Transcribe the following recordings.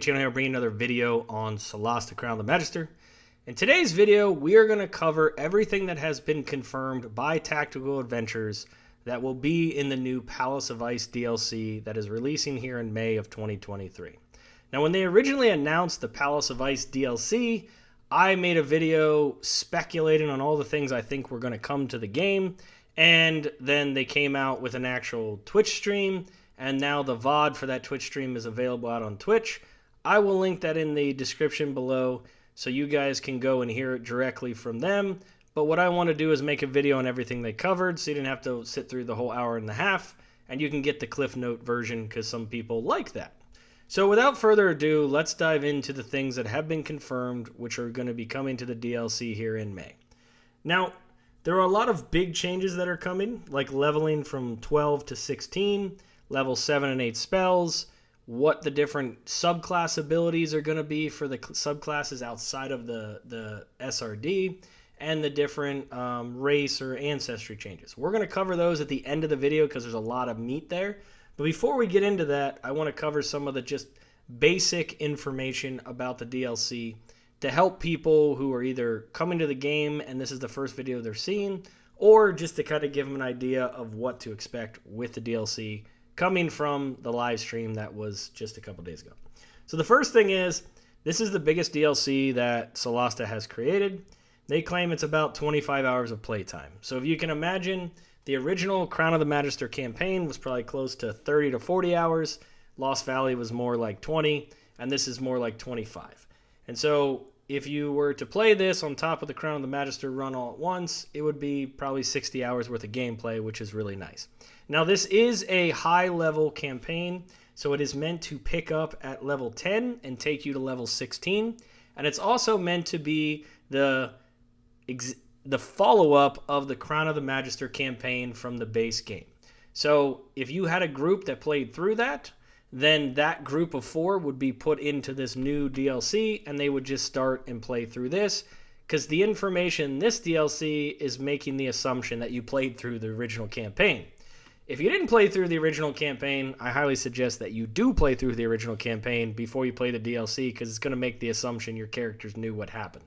Channel here, bringing another video on Solasta the Magister. In today's video, we are going to cover everything that has been confirmed by Tactical Adventures that will be in the new Palace of Ice DLC that is releasing here in May of 2023. Now, when they originally announced the Palace of Ice DLC, I made a video speculating on all the things I think were going to come to the game, and then they came out with an actual Twitch stream, and now the VOD for that Twitch stream is available out on Twitch. I will link that in the description below so you guys can go and hear it directly from them. But what I want to do is make a video on everything they covered so you didn't have to sit through the whole hour and a half, and you can get the Cliff Note version because some people like that. So without further ado, let's dive into the things that have been confirmed, which are going to be coming to the DLC here in May. Now, there are a lot of big changes that are coming, like leveling from 12 to 16, level 7 and 8 spells, what the different subclass abilities are going to be for the subclasses outside of the SRD, and the different race or ancestry changes. We're going to cover those at the end of the video because there's a lot of meat there. But before we get into that, I want to cover some of the just basic information about the DLC to help people who are either coming to the game and this is the first video they're seeing, or just to kind of give them an idea of what to expect with the DLC coming from the live stream that was just a couple days ago. So the first thing is, this is the biggest DLC that Solasta has created. They claim it's about 25 hours of playtime. So if you can imagine, the original Crown of the Magister campaign was probably close to 30 to 40 hours. Lost Valley was more like 20, and this is more like 25. And so if you were to play this on top of the Crown of the Magister run all at once, it would be probably 60 hours worth of gameplay, which is really nice. Now, this is a high-level campaign, so it is meant to pick up at level 10 and take you to level 16. And it's also meant to be the follow-up of the Crown of the Magister campaign from the base game. So if you had a group that played through that, then that group of 4 would be put into this new DLC, and they would just start and play through this, because the information in this DLC is making the assumption that you played through the original campaign. If you didn't play through the original campaign, I highly suggest that you do play through the original campaign before you play the DLC, because it's going to make the assumption your characters knew what happened.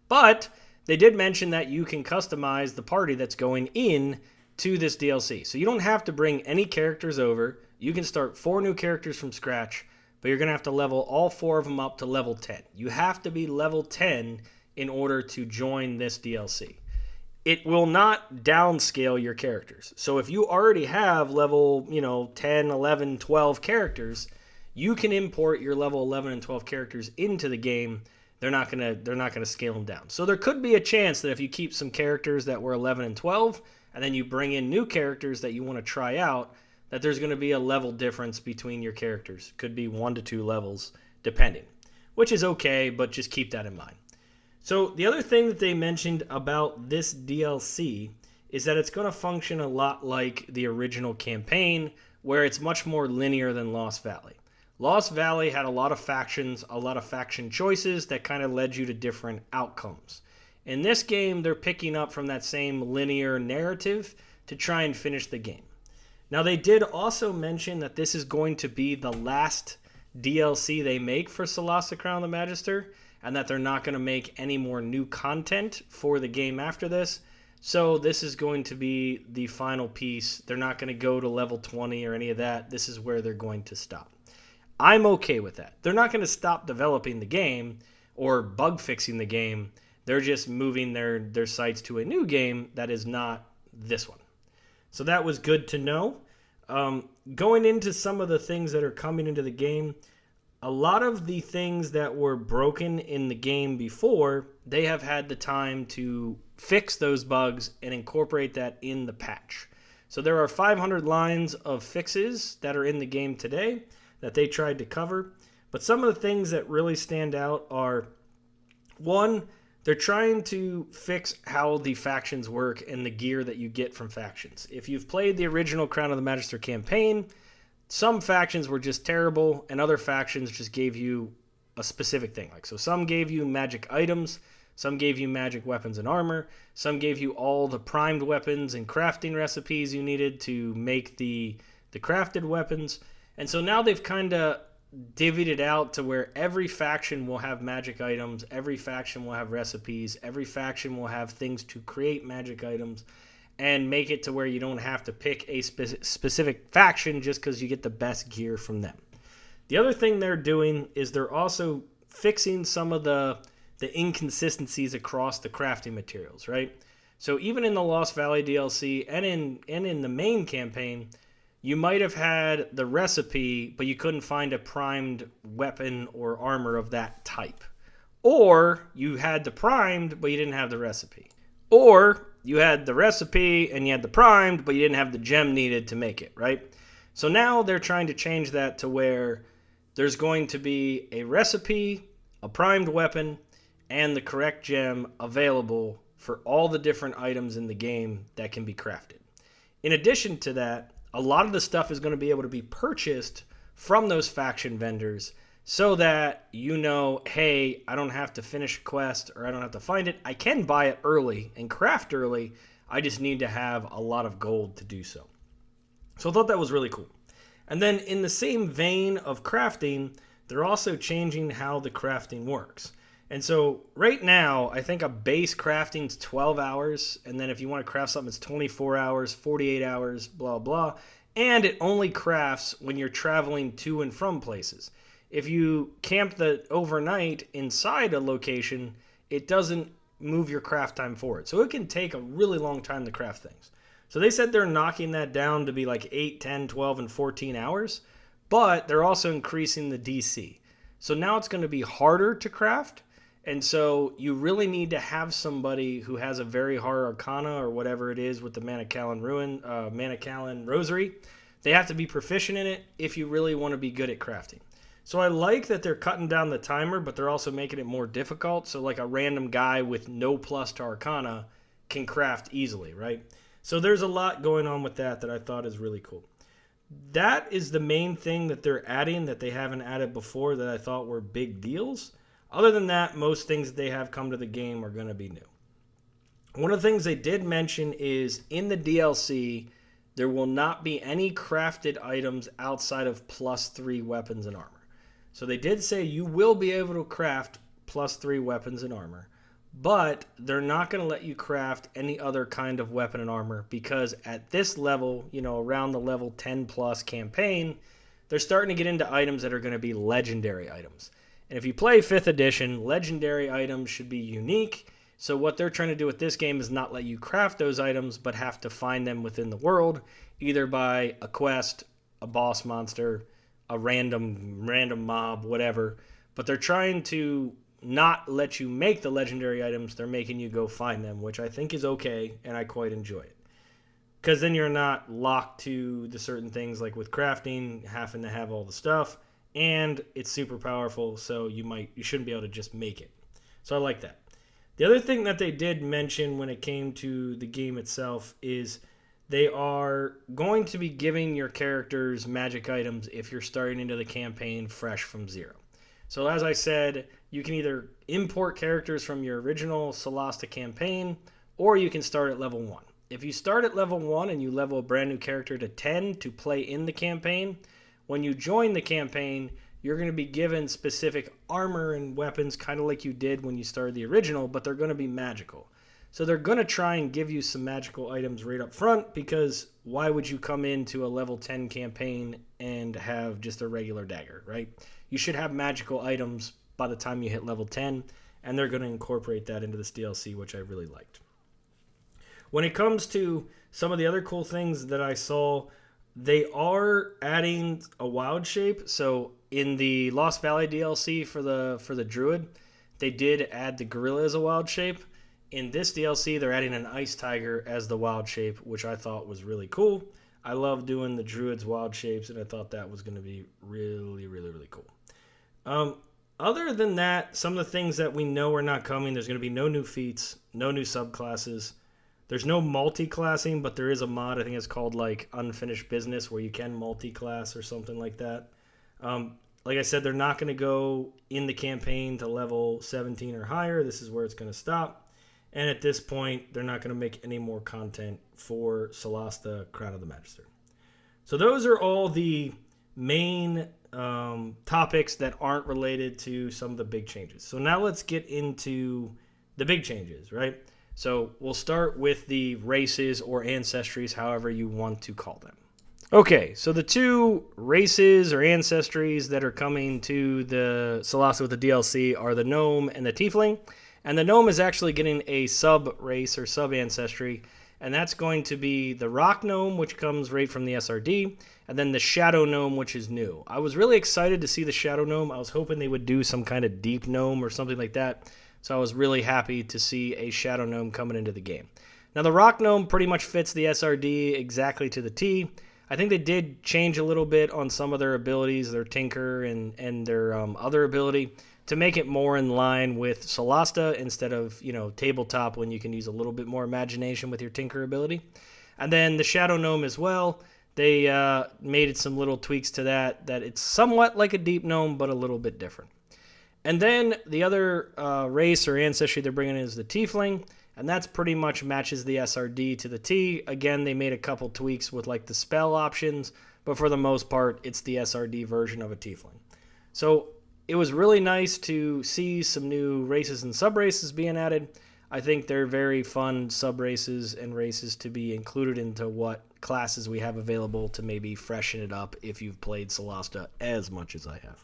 But they did mention that you can customize the party that's going in to this DLC. So you don't have to bring any characters over. You can start 4 new characters from scratch, but you're going to have to level all 4 of them up to level 10. You have to be level 10 in order to join this DLC. It will not downscale your characters. So if you already have level, 10, 11, 12 characters, you can import your level 11 and 12 characters into the game. They're not gonna scale them down. So there could be a chance that if you keep some characters that were 11 and 12, and then you bring in new characters that you want to try out, that there's going to be a level difference between your characters. Could be 1 to 2 levels, depending, which is okay, but just keep that in mind. So the other thing that they mentioned about this DLC is that it's going to function a lot like the original campaign, where it's much more linear than Lost Valley. Lost Valley had a lot of factions, a lot of faction choices that kind of led you to different outcomes. In this game, they're picking up from that same linear narrative to try and finish the game. Now, they did also mention that this is going to be the last DLC they make for Solasta Crown of the Magister, and that they're not going to make any more new content for the game after this. So this is going to be the final piece. They're not going to go to level 20 or any of that. This is where they're going to stop. I'm okay with that. They're not going to stop developing the game or bug fixing the game. They're just moving their sights to a new game that is not this one. So that was good to know. Going into some of the things that are coming into the game, a lot of the things that were broken in the game before, they have had the time to fix those bugs and incorporate that in the patch. So there are 500 lines of fixes that are in the game today that they tried to cover. But some of the things that really stand out are, 1, they're trying to fix how the factions work and the gear that you get from factions. If you've played the original Crown of the Magister campaign, some factions were just terrible, and other factions just gave you a specific thing. So some gave you magic items, some gave you magic weapons and armor, some gave you all the primed weapons and crafting recipes you needed to make the crafted weapons. And so now they've kind of divvied it out to where every faction will have magic items, every faction will have recipes, every faction will have things to create magic items, and make it to where you don't have to pick a specific faction just because you get the best gear from them. The other thing they're doing is they're also fixing some of the inconsistencies across the crafting materials, right? So even in the Lost Valley DLC and in the main campaign, you might have had the recipe, but you couldn't find a primed weapon or armor of that type. Or you had the primed, but you didn't have the recipe. Or you had the recipe and you had the primed, but you didn't have the gem needed to make it, right? So now they're trying to change that to where there's going to be a recipe, a primed weapon, and the correct gem available for all the different items in the game that can be crafted. In addition to that, a lot of the stuff is going to be able to be purchased from those faction vendors so that you know, hey, I don't have to finish a quest or I don't have to find it. I can buy it early and craft early. I just need to have a lot of gold to do so. So I thought that was really cool. And then in the same vein of crafting, they're also changing how the crafting works. And so right now, I think a base crafting is 12 hours. And then if you want to craft something, it's 24 hours, 48 hours, blah, blah. And it only crafts when you're traveling to and from places. If you camp the overnight inside a location, it doesn't move your craft time forward. So it can take a really long time to craft things. So they said they're knocking that down to be like 8, 10, 12, and 14 hours. But they're also increasing the DC. So now it's going to be harder to craft. And so you really need to have somebody who has a very hard arcana or whatever it is with the Manacalon Rosary. They have to be proficient in it if you really want to be good at crafting. So I like that they're cutting down the timer, but they're also making it more difficult. So like a random guy with no plus to arcana can craft easily, right? So there's a lot going on with that I thought is really cool. That is the main thing that they're adding that they haven't added before that I thought were big deals. Other than that, most things that they have come to the game are going to be new. One of the things they did mention is in the DLC, there will not be any crafted items outside of +3 weapons and armor. So they did say you will be able to craft +3 weapons and armor, but they're not going to let you craft any other kind of weapon and armor because at this level, around the level 10 plus campaign, they're starting to get into items that are going to be legendary items. And if you play 5th edition, legendary items should be unique. So what they're trying to do with this game is not let you craft those items, but have to find them within the world, either by a quest, a boss monster, a random mob, whatever. But they're trying to not let you make the legendary items. They're making you go find them, which I think is okay, and I quite enjoy it. Because then you're not locked to the certain things like with crafting, having to have all the stuff. And it's super powerful, so you shouldn't be able to just make it. So I like that. The other thing that they did mention when it came to the game itself is they are going to be giving your characters magic items if you're starting into the campaign fresh from zero. So as I said, you can either import characters from your original Solasta campaign, or you can start at level 1. If you start at level 1 and you level a brand new character to 10 to play in the campaign, when you join the campaign, you're going to be given specific armor and weapons, kind of like you did when you started the original, but they're going to be magical. So they're going to try and give you some magical items right up front, because why would you come into a level 10 campaign and have just a regular dagger, right? You should have magical items by the time you hit level 10, and they're going to incorporate that into this DLC, which I really liked. When it comes to some of the other cool things that I saw, they are adding a wild shape. So in the Lost Valley DLC for the Druid, they did add the gorilla as a wild shape. In this DLC, they're adding an ice tiger as the wild shape, which I thought was really cool. I love doing the Druid's wild shapes, and I thought that was going to be really, really, really cool. Other than that, some of the things that we know are not coming, there's going to be no new feats, no new subclasses. There's no multi-classing, but there is a mod, I think it's called like Unfinished Business, where you can multi-class or something like that. Like I said, they're not going to go in the campaign to level 17 or higher. This is where it's going to stop. And at this point, they're not going to make any more content for Solasta Crown of the Magister. So those are all the main topics that aren't related to some of the big changes. So now let's get into the big changes, right? So we'll start with the races or ancestries, however you want to call them. Okay, so the two races or ancestries that are coming to the Solasta with the DLC are the gnome and the tiefling. And the gnome is actually getting a sub-race or sub-ancestry, and that's going to be the rock gnome, which comes right from the SRD, and then the shadow gnome, which is new. I was really excited to see the shadow gnome. I was hoping they would do some kind of deep gnome or something like that, so I was really happy to see a shadow gnome coming into the game. Now, the rock gnome pretty much fits the SRD exactly to the T. I think they did change a little bit on some of their abilities, their tinker and their other ability, to make it more in line with Solasta instead of, tabletop, when you can use a little bit more imagination with your tinker ability. And then the shadow gnome as well, they made some little tweaks to that it's somewhat like a deep gnome, but a little bit different. And then the other race or ancestry they're bringing in is the tiefling, and that's pretty much matches the SRD to the T. Again, they made a couple tweaks with like the spell options, but for the most part, it's the SRD version of a tiefling. So it was really nice to see some new races and sub-races being added. I think they're very fun sub-races and races to be included into what classes we have available to maybe freshen it up if you've played Solasta as much as I have.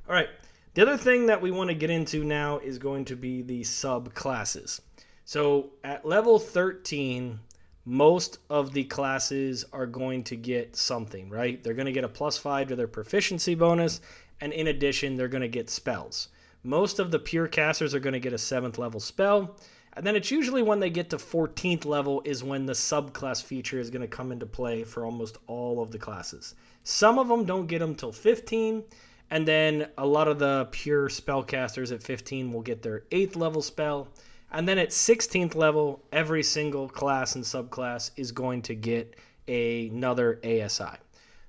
All right, the other thing that we want to get into now is going to be the sub-classes. So at level 13, most of the classes are going to get something, right? They're going to get a +5 to their proficiency bonus, and in addition, they're going to get spells. Most of the pure casters are going to get a 7th level spell, and then it's usually when they get to 14th level is when the subclass feature is going to come into play for almost all of the classes. Some of them don't get them till 15, and then a lot of the pure spellcasters at 15 will get their 8th level spell. And then at 16th level, every single class and subclass is going to get another ASI.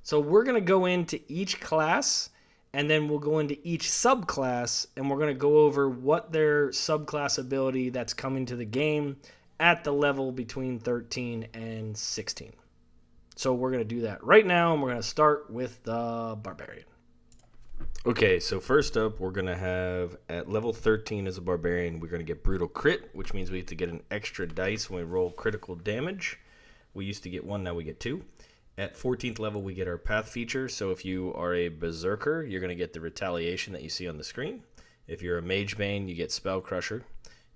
So we're going to go into each class, and then we'll go into each subclass, and we're going to go over what their subclass ability that's coming to the game at the level between 13 and 16. So we're going to do that right now, and we're going to start with the Barbarian. Okay, so first up, we're going to have, at level 13 as a Barbarian, we're going to get Brutal Crit, which means we have to get an extra dice when we roll critical damage. We used to get 1, now we get 2. At 14th level, we get our Path feature, so if you are a Berserker, you're going to get the Retaliation that you see on the screen. If you're a Magebane, you get Spell Crusher.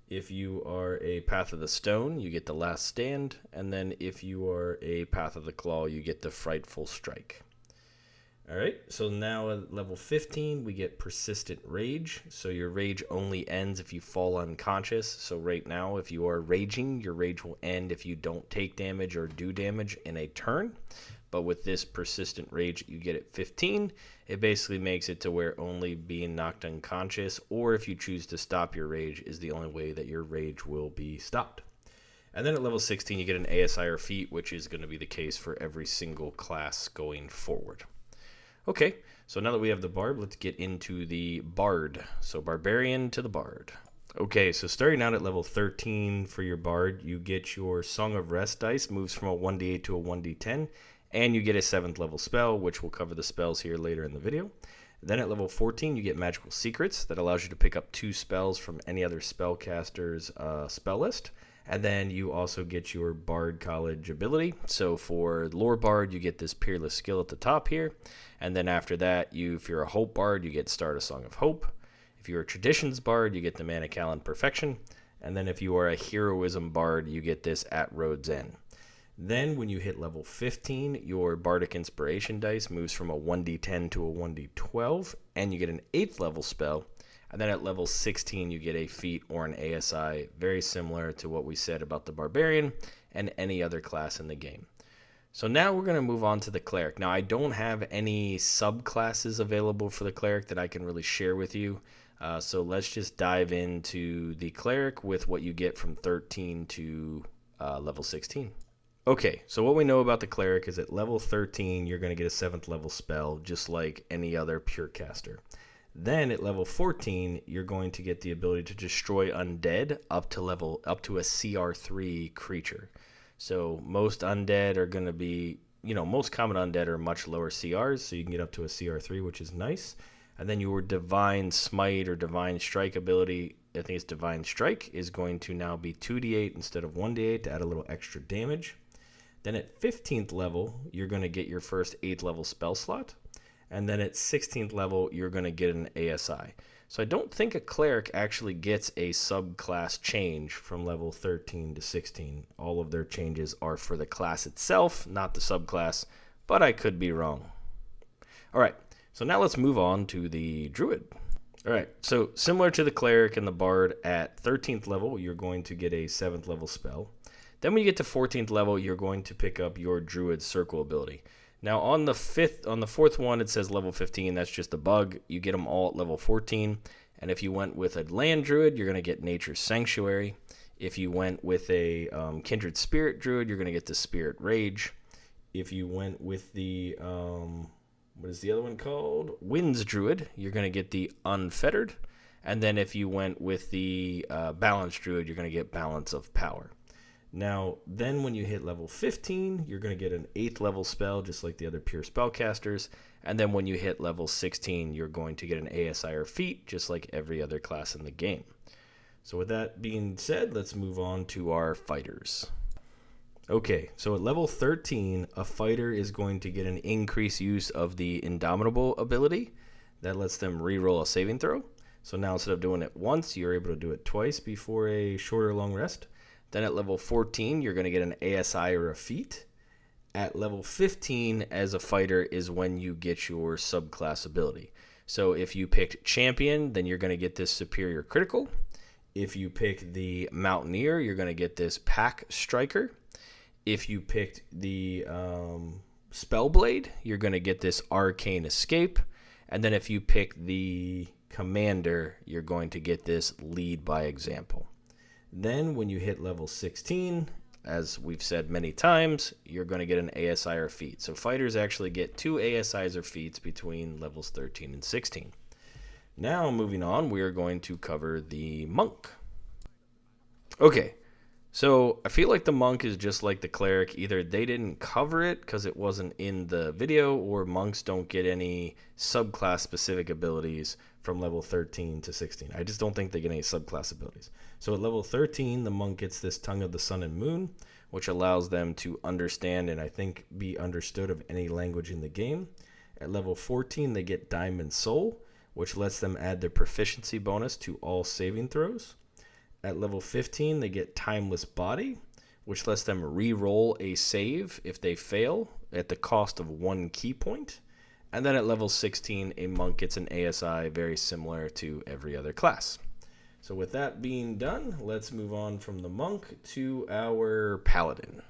If you are a Path of the Stone, you get the Last Stand. And then if you are a Path of the Claw, you get the Frightful Strike. Alright, so now at level 15, we get Persistent Rage. So your rage only ends if you fall unconscious. So right now, if you are raging, your rage will end if you don't take damage or do damage in a turn. But with this Persistent Rage you get at 15, it basically makes it to where only being knocked unconscious, or if you choose to stop your rage, is the only way that your rage will be stopped. And then at level 16, you get an ASI or feat, which is going to be the case for every single class going forward. Okay, so now that we have the Bard, let's get into the Bard. So Barbarian to the Bard. Okay, so starting out at level 13 for your Bard, you get your Song of Rest dice, moves from a 1d8 to a 1d10, and you get a 7th level spell, which we'll cover the spells here later in the video. Then at level 14, you get Magical Secrets, that allows you to pick up 2 spells from any other spellcaster's spell list. And then you also get your Bard College ability. So for Lore Bard, you get this Peerless skill at the top here. And then after that, if you're a Hope Bard, you get Start a Song of Hope. If you're a Traditions Bard, you get the Manichalan Perfection. And then if you are a Heroism Bard, you get this At Road's End. Then when you hit level 15, your Bardic Inspiration dice moves from a 1d10 to a 1d12, and you get an 8th level spell. And then at level 16, you get a feat or an ASI, very similar to what we said about the Barbarian and any other class in the game. So now we're going to move on to the Cleric. Now, I don't have any subclasses available for the Cleric that I can really share with you. So let's just dive into the Cleric with what you get from 13 to level 16. Okay, so what we know about the Cleric is at level 13, you're going to get a 7th level spell, just like any other pure caster. Then at level 14, you're going to get the ability to destroy undead up to a CR3 creature. So most undead are going to be, most common undead are much lower CRs, so you can get up to a CR3, which is nice. And then your divine smite or divine strike ability, I think it's divine strike, is going to now be 2d8 instead of 1d8 to add a little extra damage. Then at 15th level, you're going to get your first 8th level spell slot. And then at 16th level, you're going to get an ASI. So I don't think a cleric actually gets a subclass change from level 13 to 16. All of their changes are for the class itself, not the subclass, but I could be wrong. All right, so now let's move on to the druid. All right, so similar to the cleric and the bard, at 13th level, you're going to get a 7th level spell. Then when you get to 14th level, you're going to pick up your druid circle ability. Now on the fourth one, it says level 15. That's just a bug. You get them all at level 14. And if you went with a land druid, you're going to get nature's sanctuary. If you went with a kindred spirit druid, you're going to get the spirit rage. If you went with the what is the other one called? Winds druid, you're going to get the unfettered. And then if you went with the balance druid, you're going to get balance of power. Now, then when you hit level 15, you're going to get an 8th level spell, just like the other pure spellcasters. And then when you hit level 16, you're going to get an ASI or feat, just like every other class in the game. So with that being said, let's move on to our fighters. Okay, so at level 13, a fighter is going to get an increased use of the Indomitable ability. That lets them reroll a saving throw. So now instead of doing it once, you're able to do it twice before a short or long rest. Then at level 14, you're going to get an ASI or a feat. At level 15, as a fighter, is when you get your subclass ability. So if you picked champion, then you're going to get this superior critical. If you pick the mountaineer, you're going to get this pack striker. If you picked the spellblade, you're going to get this arcane escape. And then if you pick the commander, you're going to get this lead by example. Then when you hit level 16, as we've said many times, you're going to get an ASI or feat. So fighters actually get 2 ASIs or feats between levels 13 and 16. Now moving on, we are going to cover the monk. Okay, so I feel like the monk is just like the cleric. Either they didn't cover it because it wasn't in the video, or monks don't get any subclass specific abilities from level 13 to 16. I just don't think they get any subclass abilities. So at level 13, the monk gets this Tongue of the Sun and Moon, which allows them to understand and I think be understood of any language in the game. At level 14, they get Diamond Soul, which lets them add their proficiency bonus to all saving throws. At level 15, they get Timeless Body, which lets them re-roll a save if they fail at the cost of 1 key point. And then at level 16, a monk gets an ASI very similar to every other class. So with that being done, let's move on from the monk to our paladin.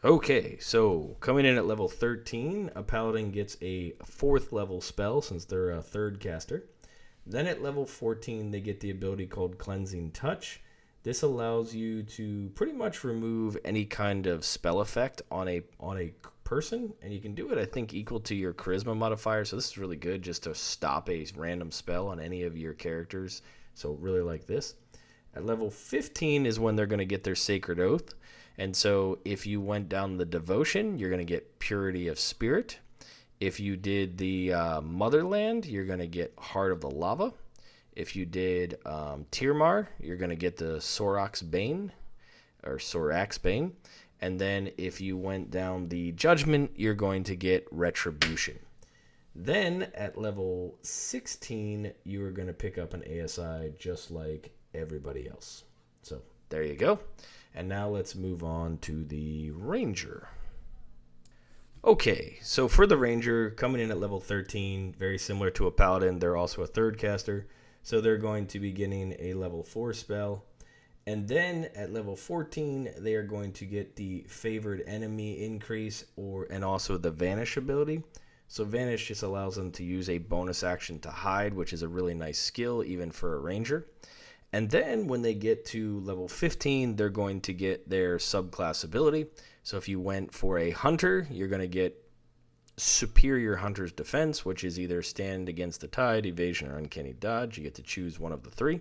Okay, so coming in at level 13, a paladin gets a 4th level spell since they're a 3rd caster. Then at level 14, they get the ability called Cleansing Touch. This allows you to pretty much remove any kind of spell effect on a person, and you can do it, I think, equal to your charisma modifier. So this is really good just to stop a random spell on any of your characters. So really like this. At level 15 is when they're going to get their Sacred Oath. And so if you went down the Devotion, you're going to get Purity of Spirit. If you did the Motherland, you're going to get Heart of the Lava. If you did Tirmar, you're going to get the Soraks Bane. And then if you went down the Judgment, you're going to get Retribution. Then at level 16, you are going to pick up an ASI just like everybody else. So there you go. And now let's move on to the Ranger. Okay, so for the Ranger, coming in at level 13, very similar to a Paladin, they're also a 3rd caster. So they're going to be getting a level 4 spell. And then at level 14, they are going to get the Favored Enemy increase and also the Vanish ability. So Vanish just allows them to use a bonus action to hide, which is a really nice skill even for a Ranger. And then when they get to level 15, they're going to get their subclass ability. So if you went for a Hunter, you're going to get Superior Hunter's Defense, which is either Stand Against the Tide, Evasion, or Uncanny Dodge. You get to choose one of the 3.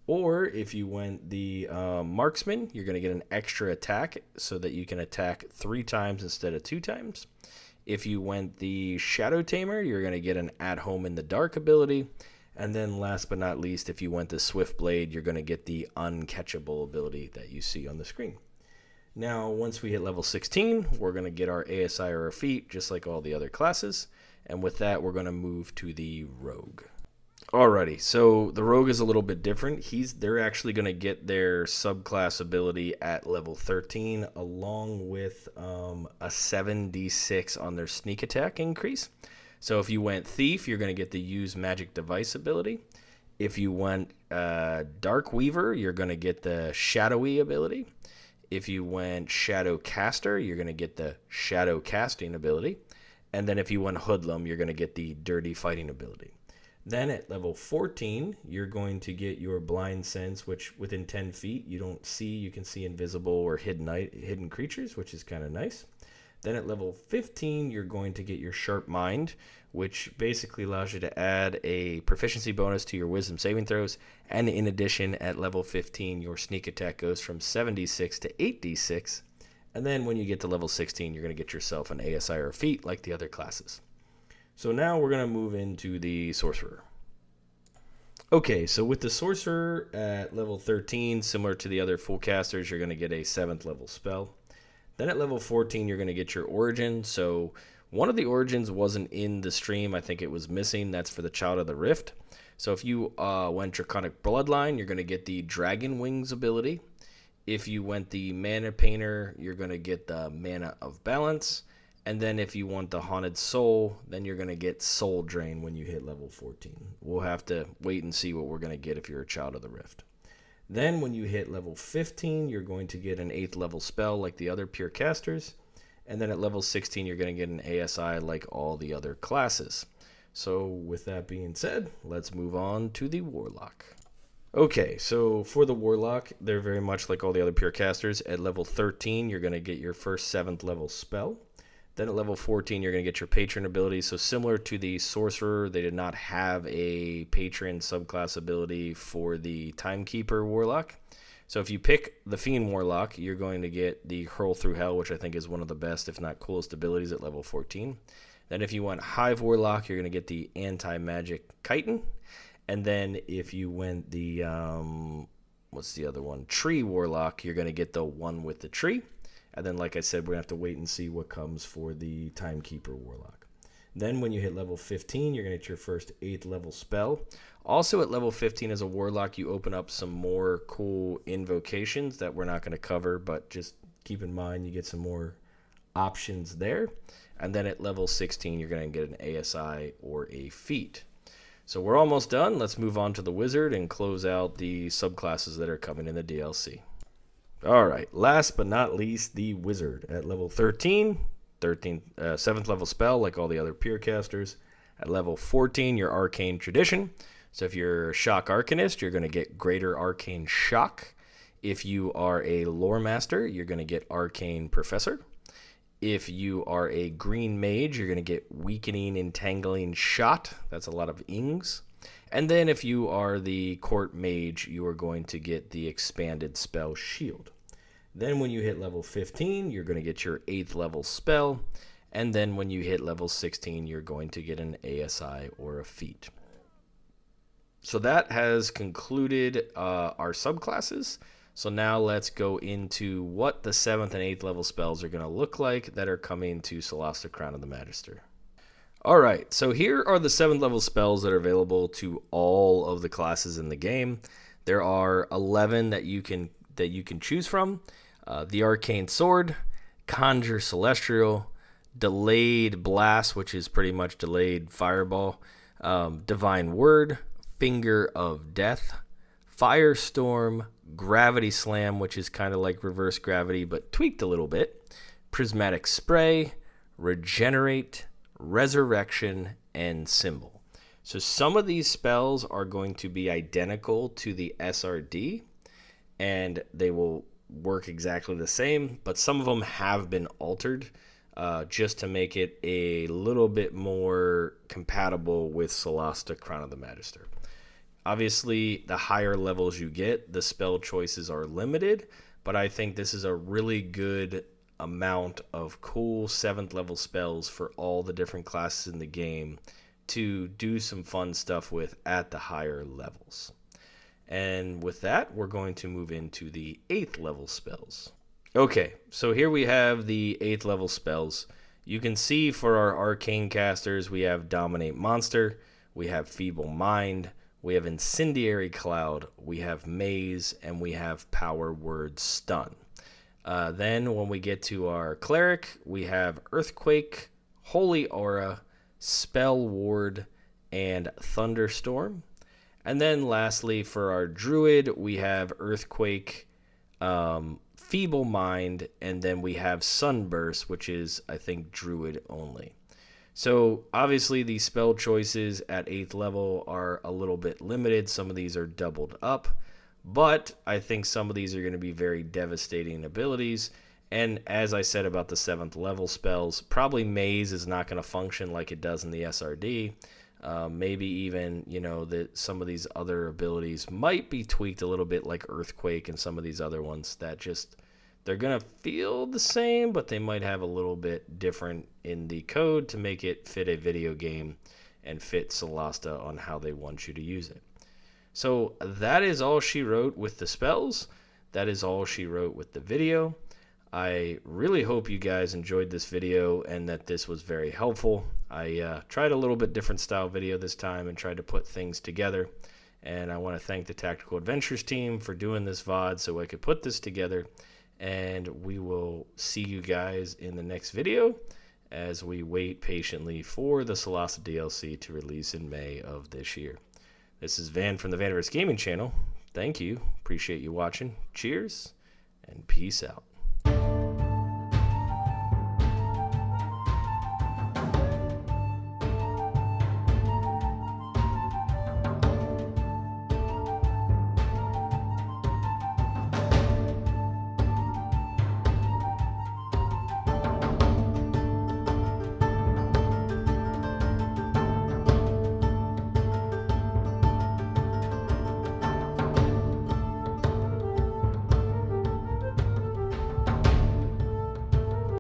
Or if you went the marksman, you're going to get an extra attack so that you can attack 3 times instead of 2 times. If you went the shadow tamer, you're going to get an at home in the dark ability. And then last but not least, if you went the swift blade, you're going to get the uncatchable ability that you see on the screen. Now, once we hit level 16, we're going to get our ASI or our feat, just like all the other classes. And with that, we're going to move to the rogue. Alrighty, so the rogue is a little bit different. They're actually going to get their subclass ability at level 13, along with a 7d6 on their sneak attack increase. So if you went thief, you're going to get the use magic device ability. If you went dark weaver, you're going to get the shadowy ability. If you went shadow caster, you're going to get the shadow casting ability. And then if you went hoodlum, you're going to get the dirty fighting ability. Then at level 14, you're going to get your blind sense, which within 10 feet you don't see. You can see invisible or hidden creatures, which is kind of nice. Then at level 15, you're going to get your sharp mind, which basically allows you to add a proficiency bonus to your wisdom saving throws. And in addition, at level 15, your sneak attack goes from 7d6 to 8d6. And then when you get to level 16, you're going to get yourself an ASI or feat like the other classes. So now we're going to move into the sorcerer. Okay, so with the sorcerer at level 13, similar to the other full casters, you're going to get a 7th level spell. Then at level 14, you're going to get your origin. So one of the origins wasn't in the stream. I think it was missing. That's for the Child of the Rift. So if you went Draconic Bloodline, you're going to get the Dragon Wings ability. If you went the Mana Painter, you're going to get the Mana of Balance. And then if you want the Haunted Soul, then you're going to get Soul Drain when you hit level 14. We'll have to wait and see what we're going to get if you're a Child of the Rift. Then when you hit level 15, you're going to get an 8th level spell like the other pure casters. And then at level 16, you're going to get an ASI like all the other classes. So with that being said, let's move on to the Warlock. Okay, so for the Warlock, they're very much like all the other pure casters. At level 13, you're going to get your first 7th level spell. Then at level 14, you're going to get your patron ability. So similar to the sorcerer, they did not have a patron subclass ability for the timekeeper warlock. So if you pick the fiend warlock, you're going to get the hurl through hell, which I think is one of the best, if not coolest abilities at level 14. Then if you went hive warlock, you're going to get the anti-magic chitin. And then if you went the, what's the other one? Tree warlock, you're going to get the one with the tree. And then, like I said, we're going to have to wait and see what comes for the Timekeeper Warlock. Then when you hit level 15, you're going to get your first 8th level spell. Also at level 15 as a Warlock, you open up some more cool invocations that we're not going to cover, but just keep in mind you get some more options there. And then at level 16, you're going to get an ASI or a feat. So we're almost done. Let's move on to the Wizard and close out the subclasses that are coming in the DLC. Alright, last but not least, the Wizard. At level 13, 7th level spell like all the other pure casters. At level 14, your Arcane Tradition. So if you're a Shock Arcanist, you're going to get Greater Arcane Shock. If you are a Lore Master, you're going to get Arcane Professor. If you are a Green Mage, you're going to get Weakening Entangling Shot. That's a lot of ings. And then if you are the Court Mage, you are going to get the expanded spell Shield. Then when you hit level 15, you're going to get your 8th level spell. And then when you hit level 16, you're going to get an ASI or a feat. So that has concluded our subclasses. So now let's go into what the 7th and 8th level spells are going to look like that are coming to Solasta Crown of the Magister. Alright, so here are the 7th level spells that are available to all of the classes in the game. There are 11 that you can choose from. The Arcane Sword, Conjure Celestial, Delayed Blast, which is pretty much delayed Fireball, Divine Word, Finger of Death, Firestorm, Gravity Slam, which is kind of like Reverse Gravity but tweaked a little bit, Prismatic Spray, Regenerate, Resurrection, and Symbol. So some of these spells are going to be identical to the SRD, and they will work exactly the same, but some of them have been altered just to make it a little bit more compatible with Solasta Crown of the Magister. Obviously, the higher levels you get, the spell choices are limited, but I think this is a really good amount of cool 7th level spells for all the different classes in the game to do some fun stuff with at the higher levels. And with that, we're going to move into the 8th level spells. Okay, so here we have the 8th level spells. You can see for our arcane casters, we have Dominate Monster, we have Feeble Mind, we have Incendiary Cloud, we have Maze, and we have Power Word Stun. Then when we get to our Cleric, we have Earthquake, Holy Aura, Spell Ward, and Thunderstorm. And then lastly, for our Druid, we have Earthquake, Feeble Mind, and then we have Sunburst, which is, I think, Druid only. So obviously these spell choices at 8th level are a little bit limited. Some of these are doubled up, but I think some of these are going to be very devastating abilities. And as I said about the 7th level spells, probably Maze is not going to function like it does in the SRD. Maybe even, that some of these other abilities might be tweaked a little bit, like Earthquake and some of these other ones that just, they're going to feel the same, but they might have a little bit different in the code to make it fit a video game and fit Solasta on how they want you to use it. So that is all she wrote with the spells. That is all she wrote with the video. I really hope you guys enjoyed this video and that this was very helpful. I tried a little bit different style video this time and tried to put things together. And I want to thank the Tactical Adventures team for doing this VOD so I could put this together. And we will see you guys in the next video as we wait patiently for the Solasta DLC to release in May of this year. This is Van from the VaniverseGaming channel. Thank you. Appreciate you watching. Cheers and peace out.